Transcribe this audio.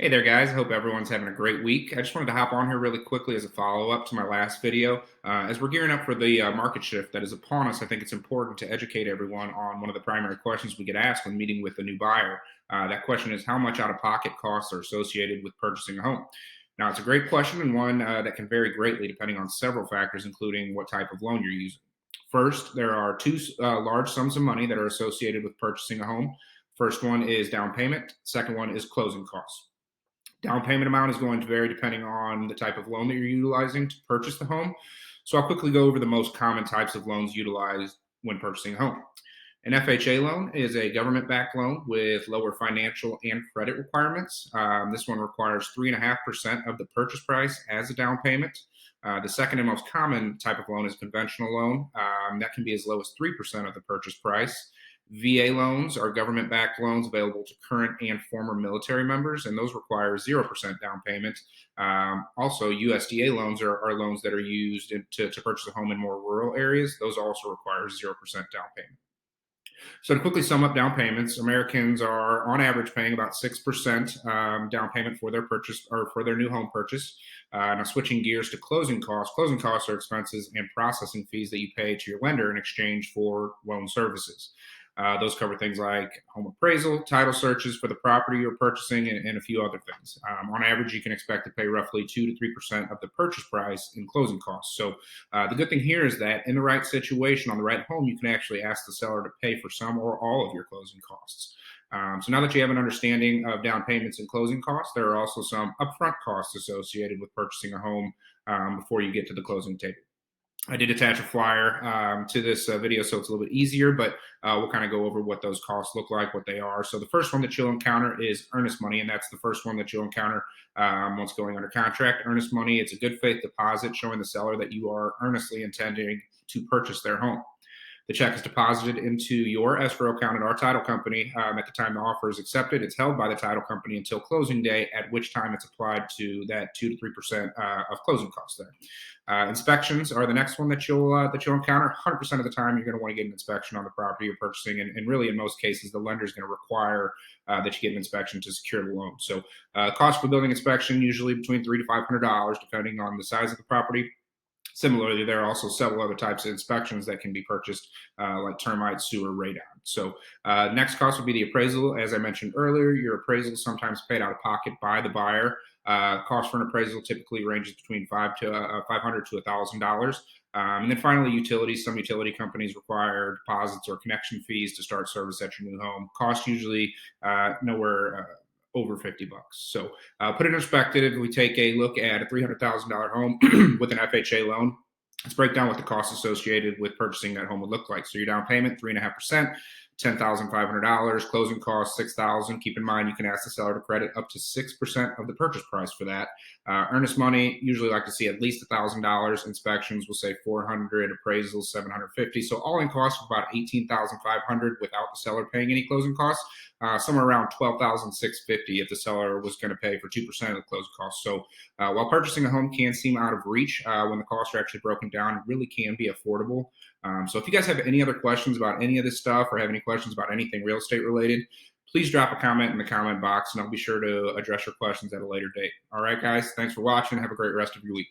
Hey there, guys. I hope everyone's having a great week. I just wanted to hop on here really quickly as a follow up to my last video. As we're gearing up for the market shift that is upon us, I think it's important to educate everyone on one of the primary questions we get asked when meeting with a new buyer. That question is how much out of pocket costs are associated with purchasing a home? Now, it's a great question and one that can vary greatly depending on several factors, including what type of loan you're using. First, there are two large sums of money that are associated with purchasing a home. First one is down payment, second one is closing costs. Down payment amount is going to vary depending on the type of loan that you're utilizing to purchase the home. So I'll quickly go over the most common types of loans utilized when purchasing a home. An FHA loan is a government backed loan with lower financial and credit requirements. This one requires 3.5% of the purchase price as a down payment. The second and most common type of loan is conventional loan. That can be as low as 3% of the purchase price. VA loans are government backed loans available to current and former military members, and those require 0% down payment. Also, USDA loans are loans that are used to purchase a home in more rural areas. Those also require 0% down payment. So to quickly sum up down payments, Americans are on average paying about 6% down payment for their purchase or for their new home purchase. Now switching gears to closing costs. Closing costs are expenses and processing fees that you pay to your lender in exchange for loan services. Those cover things like home appraisal, title searches for the property you're purchasing, and a few other things. On average, you can expect to pay roughly 2 to 3% of the purchase price in closing costs. So the good thing here is that in the right situation, on the right home, you can actually ask the seller to pay for some or all of your closing costs. So now that you have an understanding of down payments and closing costs, there are also some upfront costs associated with purchasing a home before you get to the closing table. I did attach a flyer to this video, so it's a little bit easier, but we'll kind of go over what those costs look like, what they are. So the first one that you'll encounter is earnest money, and that's the first one that you'll encounter once going under contract. Earnest money, it's a good faith deposit showing the seller that you are earnestly intending to purchase their home. The check is deposited into your escrow account at our title company at the time the offer is accepted. It's held by the title company until closing day, at which time it's applied to that 2 to 3% of closing costs there. Inspections are the next one that you'll encounter. 100% of the time, you're going to want to get an inspection on the property you're purchasing, and really, in most cases, the lender is going to require that you get an inspection to secure the loan. So, cost for building inspection usually between $300 to $500, depending on the size of the property. Similarly, there are also several other types of inspections that can be purchased, like termite, sewer, radon. So, next cost would be the appraisal. As I mentioned earlier, your appraisal is sometimes paid out of pocket by the buyer. Cost for an appraisal typically ranges between $500 to $1,000. And then finally, utilities. Some utility companies require deposits or connection fees to start service at your new home. Cost usually nowhere over $50. So put it in perspective, if we take a look at a $300,000 home with an FHA loan, let's break down what the costs associated with purchasing that home would look like. So your down payment, 3.5%, $10,500, closing costs, $6,000. Keep in mind, you can ask the seller to credit up to 6% of the purchase price for that. Earnest money, usually like to see at least $1,000. Inspections will say $400, appraisals $750. So all in costs of about $18,500 without the seller paying any closing costs. Somewhere around $12,650 if the seller was going to pay for 2% of the closing costs. So while purchasing a home can seem out of reach, when the costs are actually broken down, it really can be affordable. So if you guys have any other questions about any of this stuff or have any questions about anything real estate related, please drop a comment in the comment box and I'll be sure to address your questions at a later date. All right, guys, thanks for watching. Have a great rest of your week.